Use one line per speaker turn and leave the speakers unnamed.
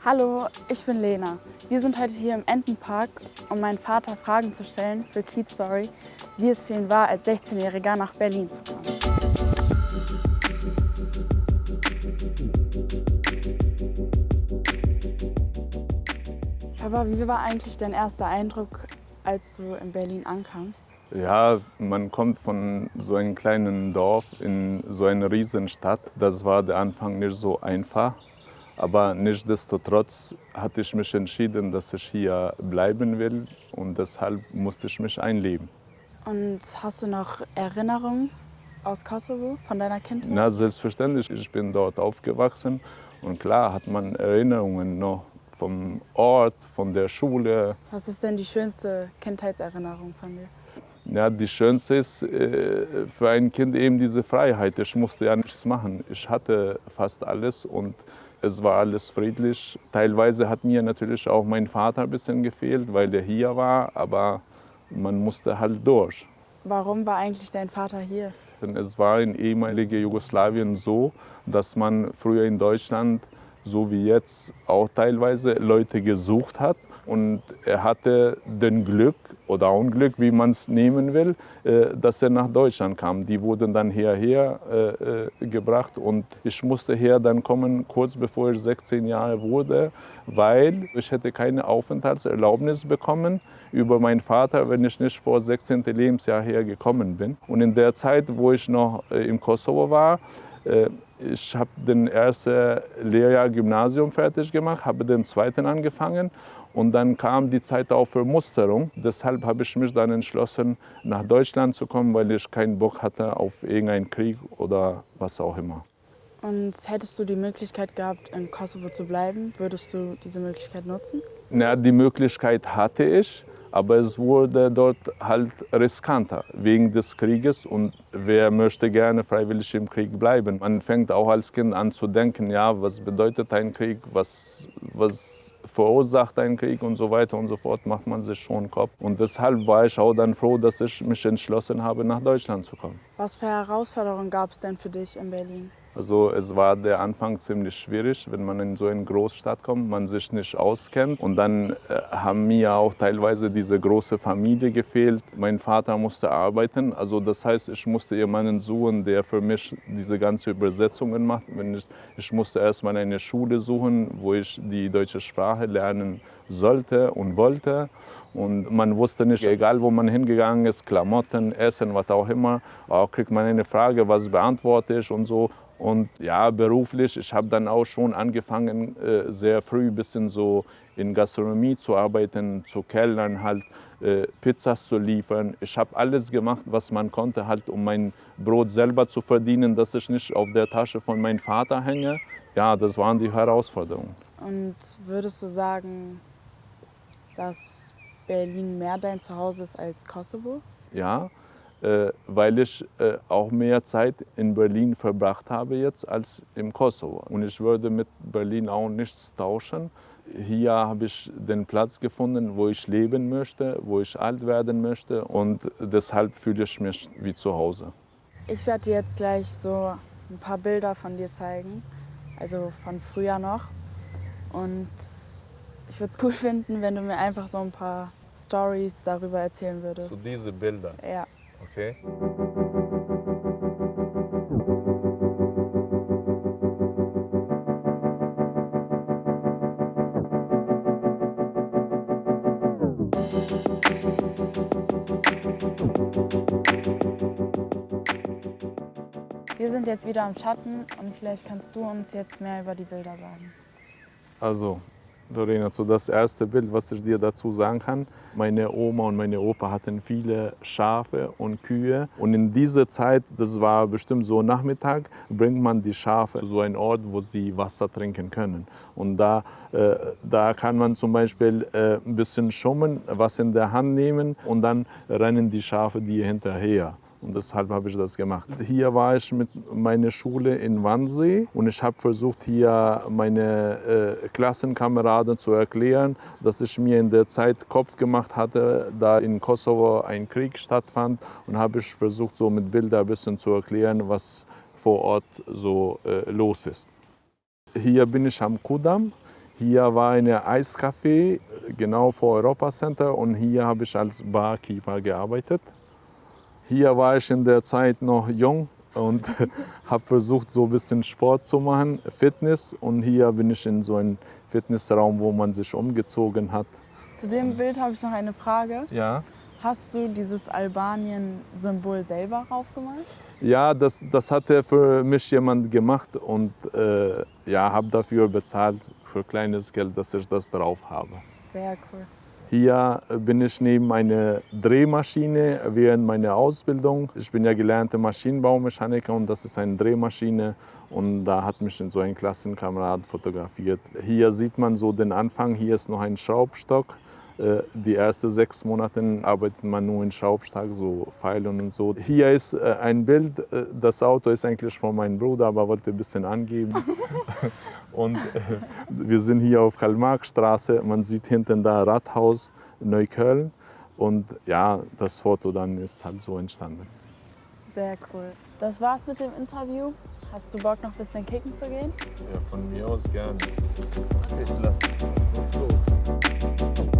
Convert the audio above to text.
Hallo, ich bin Lena. Wir sind heute hier im Entenpark, um meinen Vater Fragen zu stellen für Keith's Story, wie es für ihn war, als 16-Jähriger nach Berlin zu kommen. Papa, wie war eigentlich dein erster Eindruck, als du in Berlin ankamst?
Ja, man kommt von so einem kleinen Dorf in so eine Riesenstadt. Das war der Anfang nicht so einfach. Aber nichtsdestotrotz hatte ich mich entschieden, dass ich hier bleiben will und deshalb musste ich mich einleben.
Und hast du noch Erinnerungen aus Kosovo von deiner Kindheit?
Na, selbstverständlich, ich bin dort aufgewachsen und klar hat man Erinnerungen noch vom Ort, von der Schule.
Was ist denn die schönste Kindheitserinnerung von dir?
Ja, die schönste ist für ein Kind eben diese Freiheit. Ich musste ja nichts machen. Ich hatte fast alles und es war alles friedlich. Teilweise hat mir natürlich auch mein Vater ein bisschen gefehlt, weil er hier war, aber man musste halt durch.
Warum war eigentlich dein Vater hier?
Denn es war in ehemaligen Jugoslawien so, dass man früher in Deutschland, so wie jetzt, auch teilweise Leute gesucht hat. Und er hatte den Glück oder Unglück, wie man es nehmen will, dass er nach Deutschland kam. Die wurden dann hierher gebracht und ich musste her dann kommen, kurz bevor ich 16 Jahre wurde, weil ich hätte keine Aufenthaltserlaubnis bekommen über meinen Vater, wenn ich nicht vor 16. Lebensjahr hergekommen bin. Und in der Zeit, wo ich noch im Kosovo war, ich habe den ersten Lehrjahr Gymnasium fertig gemacht, habe den zweiten angefangen und dann kam die Zeit auch für Musterung. Deshalb habe ich mich dann entschlossen, nach Deutschland zu kommen, weil ich keinen Bock hatte auf irgendeinen Krieg oder was auch immer.
Und hättest du die Möglichkeit gehabt, in Kosovo zu bleiben, würdest du diese Möglichkeit nutzen?
Na, die Möglichkeit hatte ich, aber es wurde dort halt riskanter wegen des Krieges und wer möchte gerne freiwillig im Krieg bleiben. Man fängt auch als Kind an zu denken, ja, was bedeutet ein Krieg, was verursacht ein Krieg und so weiter und so fort, macht man sich schon Kopf. Und deshalb war ich auch dann froh, dass ich mich entschlossen habe, nach Deutschland zu kommen.
Was für Herausforderungen gab es denn für dich in Berlin?
Also es war der Anfang ziemlich schwierig, wenn man in so eine Großstadt kommt, man sich nicht auskennt. Und dann haben mir auch teilweise diese große Familie gefehlt. Mein Vater musste arbeiten, also das heißt, ich musste jemanden suchen, der für mich diese ganze Übersetzungen macht. Ich musste erstmal eine Schule suchen, wo ich die deutsche Sprache lernen sollte und wollte. Und man wusste nicht, egal wo man hingegangen ist, Klamotten, Essen, was auch immer, auch kriegt man eine Frage, was beantworte ich und so. Und ja, beruflich, ich habe dann auch schon angefangen, sehr früh ein bisschen so in Gastronomie zu arbeiten, zu kellnern, halt Pizzas zu liefern. Ich habe alles gemacht, was man konnte, halt, um mein Brot selber zu verdienen, dass ich nicht auf der Tasche von meinem Vater hänge. Ja, das waren die Herausforderungen.
Und würdest du sagen, dass Berlin mehr dein Zuhause ist als Kosovo?
Ja, weil ich auch mehr Zeit in Berlin verbracht habe jetzt als im Kosovo. Und ich würde mit Berlin auch nichts tauschen. Hier habe ich den Platz gefunden, wo ich leben möchte, wo ich alt werden möchte und deshalb fühle ich mich wie zu Hause.
Ich werde dir jetzt gleich so ein paar Bilder von dir zeigen, also von früher noch. Und ich würde es cool finden, wenn du mir einfach so ein paar Stories darüber erzählen würdest.
So diese Bilder,
Ja.
okay?
Wir sind jetzt wieder am Schatten und vielleicht kannst du uns jetzt mehr über die Bilder sagen.
Also, Lorena, so das erste Bild, was ich dir dazu sagen kann, meine Oma und meine Opa hatten viele Schafe und Kühe. Und in dieser Zeit, das war bestimmt so Nachmittag, bringt man die Schafe zu so einem Ort, wo sie Wasser trinken können. Und da kann man zum Beispiel ein bisschen schummen, was in der Hand nehmen und dann rennen die Schafe dir hinterher. Und deshalb habe ich das gemacht. Hier war ich mit meiner Schule in Wannsee und ich habe versucht, hier meine Klassenkameraden zu erklären, dass ich mir in der Zeit Kopf gemacht hatte, da in Kosovo ein Krieg stattfand. Und habe ich versucht, so mit Bildern ein bisschen zu erklären, was vor Ort so los ist. Hier bin ich am Kudamm. Hier war eine Eiscafé, genau vor Europa Center, und hier habe ich als Barkeeper gearbeitet. Hier war ich in der Zeit noch jung und habe versucht, so ein bisschen Sport zu machen, Fitness. Und hier bin ich in so einem Fitnessraum, wo man sich umgezogen hat.
Zu dem Bild habe ich noch eine Frage.
Ja.
Hast du dieses Albanien-Symbol selber raufgemalt?
Ja, das hatte für mich jemand gemacht und ja, habe dafür bezahlt für kleines Geld, dass ich das drauf habe.
Sehr cool.
Hier bin ich neben einer Drehmaschine während meiner Ausbildung. Ich bin ja gelernter Maschinenbaumechaniker und das ist eine Drehmaschine. Und da hat mich so ein Klassenkamerad fotografiert. Hier sieht man so den Anfang, hier ist noch ein Schraubstock. Die ersten 6 Monate arbeitet man nur in Schraubstock, so Pfeilen und so. Hier ist ein Bild, das Auto ist eigentlich von meinem Bruder, aber wollte ein bisschen angeben. Und wir sind hier auf Karl-Marx-Straße, man sieht hinten da Rathaus Neukölln. Und ja, das Foto dann ist halt so entstanden.
Sehr cool. Das war's mit dem Interview. Hast du Bock, noch ein bisschen kicken zu gehen?
Ja, von mir aus gerne. Okay, lass uns los.